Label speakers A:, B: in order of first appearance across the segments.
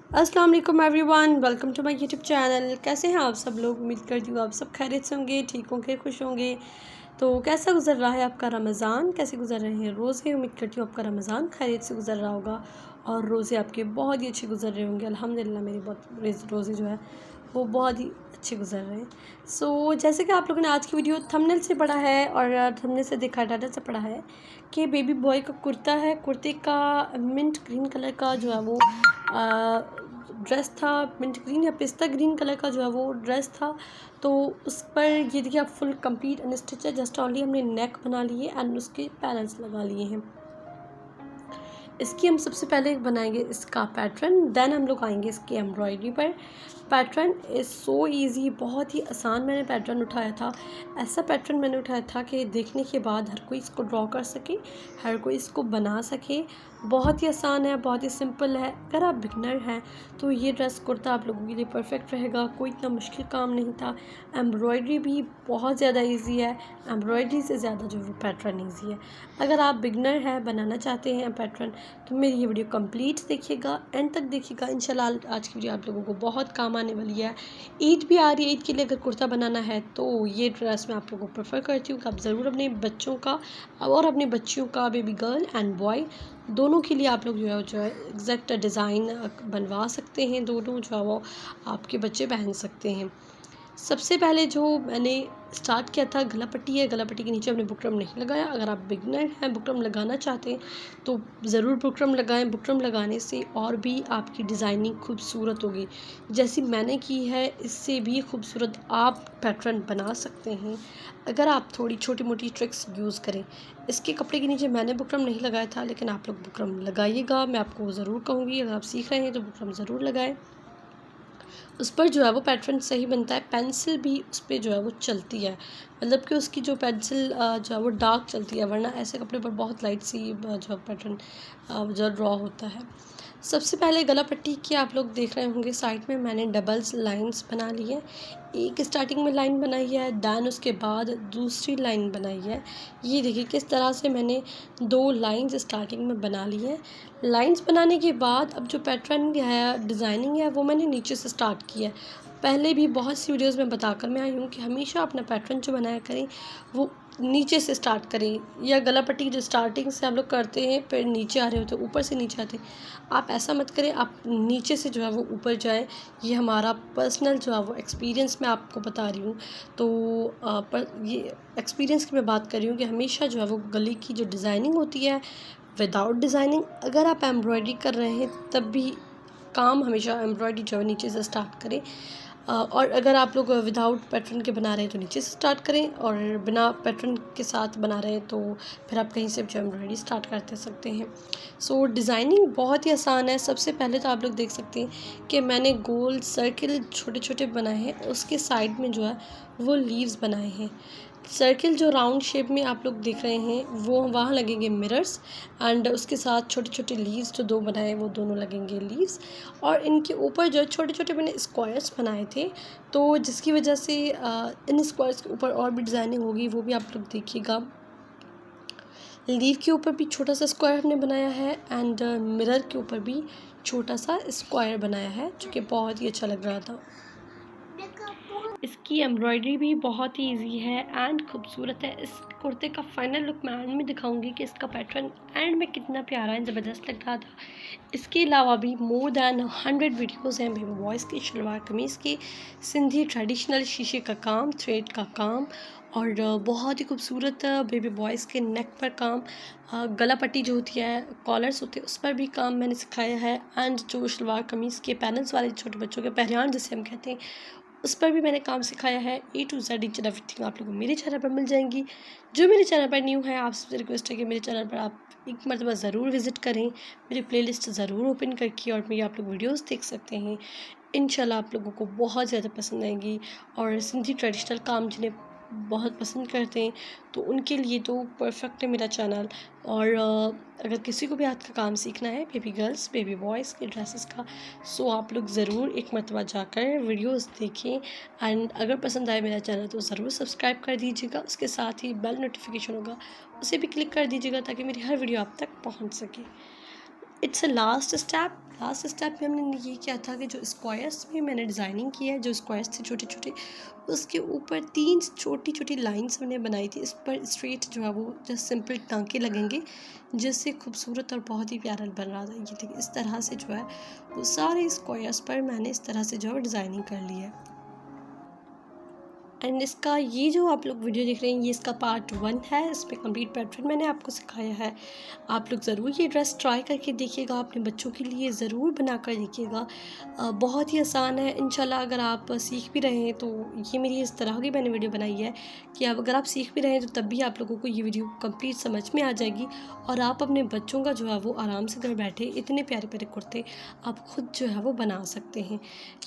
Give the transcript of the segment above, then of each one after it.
A: अस्सलाम वालेकुम everyone, welcome to my YouTube channel. कैसे हैं आप सब लोग? उम्मीद करती हूँ आप सब खैरियत से होंगे, ठीक होंगे, खुश होंगे। तो कैसा गुजर रहा है आपका रमज़ान? कैसे गुजर रहे हैं रोज़े? उम्मीद करती हूँ आपका रमज़ान खैरियत से गुजर रहा होगा और रोज़े आपके बहुत ही अच्छे गुजर रहे होंगे। अल्हम्दुलिल्लाह मेरी बहुत रोज़े जो है वो बहुत ही अच्छे गुजर रहे हैं। जैसे कि आप लोगों ने आज की वीडियो थंबनेल से पढ़ा है और थंबनेल से देखा, टाइटल से पढ़ा है कि बेबी बॉय का कुर्ता है। कुर्ते का मिंट ग्रीन कलर का जो है वो ड्रेस था, मिंट ग्रीन या पिस्ता ग्रीन कलर का जो है वो ड्रेस था। तो उस पर ये देखिए आप फुल कंप्लीट अनस्टिच है। जस्ट ओनली हमने नेक बना लिए एंड उसके पैनल्स लगा लिए हैं। इसकी हम सबसे पहले बनाएंगे इसका पैटर्न, देन हम लोग आएंगे इसकी एम्ब्रॉयडरी पर। पैटर्न इज़ सो इजी, बहुत ही आसान मैंने पैटर्न उठाया था। ऐसा पैटर्न मैंने उठाया था कि देखने के बाद हर कोई इसको ड्रॉ कर सके, हर कोई इसको बना सके। बहुत ही आसान है, बहुत ही सिंपल है। अगर आप बिगनर हैं तो ये ड्रेस कुर्ता आप लोगों के लिए परफेक्ट रहेगा। कोई इतना मुश्किल काम नहीं था। एम्ब्रॉयडरी भी बहुत ज़्यादा ईजी है, एम्ब्रॉयडरी से ज़्यादा जो वो पैटर्न ईजी है। अगर आप बिगनर हैं, बनाना चाहते हैं पैटर्न, तो मेरी ये वीडियो कंप्लीट देखिएगा, एंड तक देखिएगा। इंशाल्लाह आज की वीडियो आप लोगों को बहुत काम आने वाली है। ईद भी आ रही है, ईद के लिए अगर कुर्ता बनाना है तो ये ड्रेस मैं आप लोगों को प्रेफर करती हूँ कि आप ज़रूर अपने बच्चों का और अपनी बच्चियों का, बेबी गर्ल एंड बॉय दोनों के लिए आप लोग जो है एग्जैक्ट डिज़ाइन बनवा सकते हैं। दोनों जो है वो आपके बच्चे पहन सकते हैं। सबसे पहले जो मैंने स्टार्ट किया था गला पट्टी है। गला पट्टी के नीचे हमने बुकरम नहीं लगाया। अगर आप बिगनर हैं, बुकरम लगाना चाहते हैं तो ज़रूर बुकरम लगाएं। बुकरम लगाने से और भी आपकी डिज़ाइनिंग खूबसूरत होगी। जैसी मैंने की है इससे भी खूबसूरत आप पैटर्न बना सकते हैं अगर आप थोड़ी छोटी मोटी ट्रिक्स यूज़ करें। इसके कपड़े के नीचे मैंने बुकरम नहीं लगाया था, लेकिन आप लोग बुकरम लगाइएगा। मैं आपको ज़रूर कहूँगी अगर आप सीख रहे हैं तो बुकरम ज़रूर लगाएं। उस पर जो है वो पैटर्न सही बनता है। पेंसिल भी उस पर जो है वो चलती है, मतलब कि उसकी जो पेंसिल जो है वो डार्क चलती है, वरना ऐसे कपड़े पर बहुत लाइट सी जो पैटर्न जो ड्रॉ होता है। सबसे पहले गला पट्टी की आप लोग देख रहे होंगे साइड में मैंने डबल्स लाइंस बना ली है। एक स्टार्टिंग में लाइन बनाई है, दैन उसके बाद दूसरी लाइन बनाई है। ये देखिए किस तरह से मैंने 2 लाइंस स्टार्टिंग में बना ली है। लाइंस बनाने के बाद अब जो पैटर्न है, डिज़ाइनिंग है, वो मैंने नीचे से स्टार्ट किया है। पहले भी बहुत सी वीडियोस में बताकर मैं आई हूँ कि हमेशा अपना पैटर्न जो बनाया करें वो नीचे से स्टार्ट करें, या गला पट्टी जो स्टार्टिंग से हम लोग करते हैं फिर नीचे आ रहे होते हैं, ऊपर से नीचे आते हैं। आप ऐसा मत करें, आप नीचे से जो है वो ऊपर जाए। ये हमारा पर्सनल जो है वो एक्सपीरियंस मैं आपको बता रही हूँ। तो पर ये एक्सपीरियंस की मैं बात कर रही हूँ कि हमेशा जो है वो गले की जो डिज़ाइनिंग होती है विदाउट डिज़ाइनिंग, अगर आप एम्ब्रॉयडरी कर रहे हैं तब भी काम हमेशा एम्ब्रॉयडरी जो है नीचे से स्टार्ट करें। और अगर आप लोग विदाउट पैटर्न के बना रहे हैं तो नीचे से स्टार्ट करें, और बिना पैटर्न के साथ बना रहे हैं तो फिर आप कहीं से जो एम्ब्रॉयडरी स्टार्ट कर सकते हैं। डिज़ाइनिंग बहुत ही आसान है। सबसे पहले तो आप लोग देख सकते हैं कि मैंने गोल सर्किल छोटे छोटे बनाए हैं, उसके साइड में जो है वो लीव्स बनाए हैं। सर्किल जो राउंड शेप में आप लोग देख रहे हैं वो वहाँ लगेंगे मिरर्स, एंड उसके साथ छोटे छोटे लीव्स जो 2 बनाए वो दोनों लगेंगे लीव्स। और इनके ऊपर जो छोटे छोटे मैंने स्क्वायर्स बनाए थे, तो जिसकी वजह से इन स्क्वायर्स के ऊपर और भी डिज़ाइनिंग होगी, वो भी आप लोग देखिएगा। लीव के ऊपर भी छोटा सा स्क्वायर हमने बनाया है, एंड मिरर के ऊपर भी छोटा सा स्क्वायर बनाया है, जो कि बहुत ही अच्छा लग रहा था। इसकी एम्ब्रॉयडरी भी बहुत ही इजी है एंड खूबसूरत है। इस कुर्ते का फाइनल लुक मैं एंड में दिखाऊंगी कि इसका पैटर्न एंड में कितना प्यारा एंड ज़बरदस्त लग रहा था। इसके अलावा भी मोर दैन 100 वीडियोज़ हैं बेबी बॉयज़ की शलवार कमीज़ की, सिंधी ट्रेडिशनल शीशे का काम, थ्रेड का काम, और बहुत ही खूबसूरत बेबी बॉयज़ के नेक पर काम, गला पट्टी जो होती है, कॉलर्स होते हैं, उस पर भी काम मैंने सिखाया है। एंड जो शलवार कमीज़ के पैनल्स वाले छोटे बच्चों के पहरियान जिसे हम कहते हैं, उस पर भी मैंने काम सिखाया है। A to Z each and everything आप लोगों को मेरे चैनल पर मिल जाएंगी। जो मेरे चैनल पर न्यू है, आपसे रिक्वेस्ट है कि मेरे चैनल पर आप एक मरतबा ज़रूर विज़िट करें, मेरी प्लेलिस्ट ज़रूर ओपन करके और मेरी आप लोग वीडियोस देख सकते हैं। इंशाल्लाह आप लोगों को बहुत ज़्यादा पसंद आएगी। और सिंधी ट्रेडिशनल काम जिन्हें बहुत पसंद करते हैं तो उनके लिए तो परफेक्ट है मेरा चैनल। और अगर किसी को भी हाथ का काम सीखना है, बेबी गर्ल्स बेबी बॉयज़ के ड्रेसेस का, आप लोग ज़रूर एक मरतबा जाकर वीडियोस देखें। एंड अगर पसंद आए मेरा चैनल तो ज़रूर सब्सक्राइब कर दीजिएगा। उसके साथ ही बेल नोटिफिकेशन होगा, उसे भी क्लिक कर दीजिएगा ताकि मेरी हर वीडियो आप तक पहुंच सके। It's a last step, last step में हमने ये किया था कि जो स्क्वायर्स में मैंने डिज़ाइनिंग की है, जो स्क्वायर्स थे छोटे छोटे, उसके ऊपर 3 छोटी छोटी लाइंस हमने बनाई थी। इस पर स्ट्रेट जो है वो जस्ट सिंपल टाँके लगेंगे, जिससे खूबसूरत और बहुत ही प्यारा बन रहा था। ये देखिए इस तरह से जो है वो सारे स्क्वायर्स पर मैंने इस तरह से जो है डिज़ाइनिंग कर ली है। एंड इसका ये जो आप लोग वीडियो देख रहे हैं, ये इसका पार्ट 1 है। इसमें कंप्लीट पैटर्न मैंने आपको सिखाया है। आप लोग ज़रूर ये ड्रेस ट्राई करके देखिएगा, अपने बच्चों के लिए ज़रूर बना कर देखिएगा। बहुत ही आसान है। इंशाल्लाह अगर आप सीख भी रहे हैं तो ये मेरी इस तरह की मैंने वीडियो बनाई है कि अब अगर आप सीख भी रहे हैं तो तब भी आप लोगों को ये वीडियो कंप्लीट समझ में आ जाएगी, और आप अपने बच्चों का जो है वो आराम से घर बैठे इतने प्यारे प्यारे कुर्ते आप खुद जो है वो बना सकते हैं।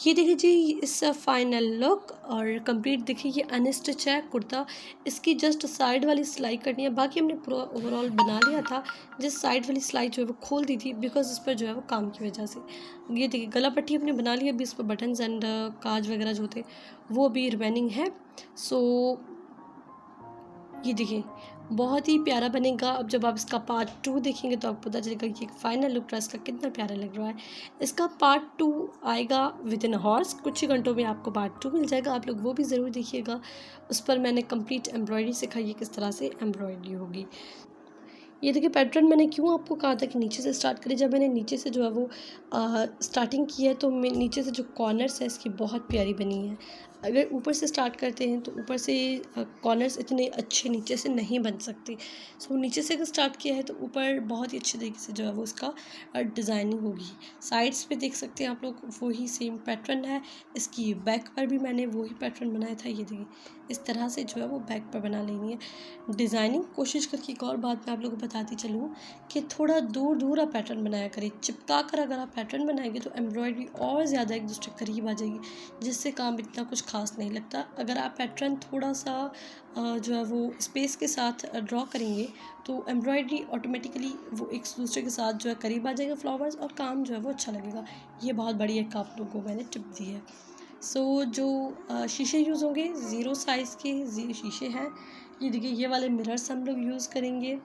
A: ये देखिए जी इस फाइनल लुक और कंप्लीट देखिए ये अनस्टिच है कुर्ता। इसकी जस्ट साइड वाली सिलाई करनी है, बाकी हमने पूरा ओवरऑल बना लिया था। जिस साइड वाली सिलाई जो है वो खोल दी थी बिकॉज इस पर जो है वो काम की वजह से। ये देखिए गला पट्टी हमने बना ली, अभी इस पर बटन्स एंड काज वगैरह जो थे वो अभी रिमेनिंग है। सो ये देखिए बहुत ही प्यारा बनेगा। अब जब आप इसका पार्ट 2 देखेंगे तो आपको पता चलेगा कि फाइनल लुक ड्रेस का कितना प्यारा लग रहा है। इसका पार्ट 2 आएगा विद इन हॉर्स, कुछ ही घंटों में आपको पार्ट 2 मिल जाएगा। आप लोग वो भी ज़रूर देखिएगा। उस पर मैंने कंप्लीट एम्ब्रॉयडरी सिखाई है, किस तरह से एम्ब्रॉयडरी होगी। ये देखिए पैटर्न मैंने क्यों आपको कहा था कि नीचे से स्टार्ट करें। जब मैंने नीचे से जो है वो स्टार्टिंग की है तो मैं नीचे से जो कॉर्नर्स है इसकी बहुत प्यारी बनी है। अगर ऊपर से स्टार्ट करते हैं तो ऊपर से कॉर्नर्स इतने अच्छे नीचे से नहीं बन सकते। सो नीचे से अगर स्टार्ट किया है तो ऊपर बहुत ही अच्छे तरीके से जो है वो इसका डिज़ाइनिंग होगी। साइड्स पे देख सकते हैं आप लोग वही सेम पैटर्न है। इसकी बैक पर भी मैंने वही पैटर्न बनाया था। ये देखिए इस तरह से जो है वो बैक पर बना लेनी है डिज़ाइनिंग। कोशिश करके एक और बात मैं आप लोगों को बताती चलूँ कि थोड़ा दूर दूर आप पैटर्न बनाया करें। चिपका कर अगर आप पैटर्न बनाएंगे तो एम्ब्रॉयडरी और ज़्यादा एक दूसरे के करीब आ जाएगी, जिससे काम इतना कुछ खास नहीं लगता। अगर आप पैटर्न थोड़ा सा जो है वो स्पेस के साथ ड्रॉ करेंगे तो एम्ब्रॉयडरी ऑटोमेटिकली वो एक दूसरे के साथ जो है करीब आ जाएगा फ्लावर्स, और काम जो है वो अच्छा लगेगा। ये बहुत बड़ी एक आप लोगों को मैंने टिप दी है। सो जो शीशे यूज़ होंगे 0 साइज़ के शीशे हैं। ये देखिए ये वाले मिरर्स हम लोग यूज़ करेंगे।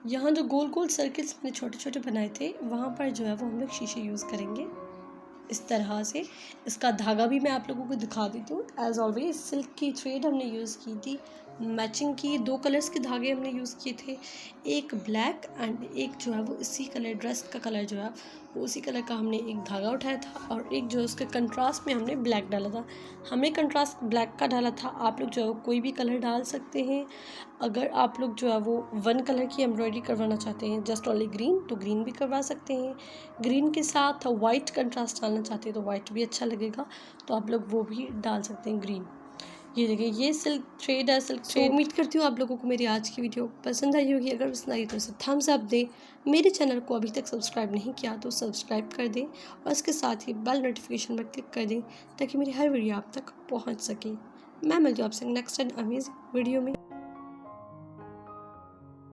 A: यहाँ जो गोल गोल सर्किल्स मैंने छोटे छोटे बनाए थे वहाँ पर जो है वो हम लोग शीशे यूज़ करेंगे इस तरह से। इसका धागा भी मैं आप लोगों को दिखा देती हूँ। एज़ ऑलवेज सिल्क की थ्रेड हमने यूज़ की थी, मैचिंग की 2 कलर्स के धागे हमने यूज़ किए थे, एक ब्लैक एंड एक जो है वो इसी कलर ड्रेस का कलर जो है वो उसी कलर का हमने एक धागा उठाया था, और एक जो है उसके कंट्रास्ट में हमने ब्लैक डाला था। हमने कंट्रास्ट ब्लैक का डाला था। आप लोग जो है वो कोई भी कलर डाल सकते हैं। अगर आप लोग जो है वो 1 कलर की एम्ब्रॉयडरी करवाना चाहते हैं जस्ट ओनली ग्रीन, तो ग्रीन भी करवा सकते हैं। ग्रीन के साथ वाइट कंट्रास्ट डालना चाहते हैं तो वाइट भी अच्छा लगेगा, तो आप लोग वो भी डाल सकते हैं ग्रीन। ये देखिए ये सिल्क थ्रेड है, सिल्क थ्रेड। उम्मीद करती हूँ आप लोगों को मेरी आज की वीडियो पसंद आई होगी। अगर पसंद आई तो इसे थम्स अप दें। मेरे चैनल को अभी तक सब्सक्राइब नहीं किया तो सब्सक्राइब कर दें, और इसके साथ ही बेल नोटिफिकेशन पर क्लिक कर दें ताकि मेरी हर वीडियो आप तक पहुँच सके। मैं मिलती हूँ आपसे नेक्स्ट एंड अमेजिंग वीडियो में।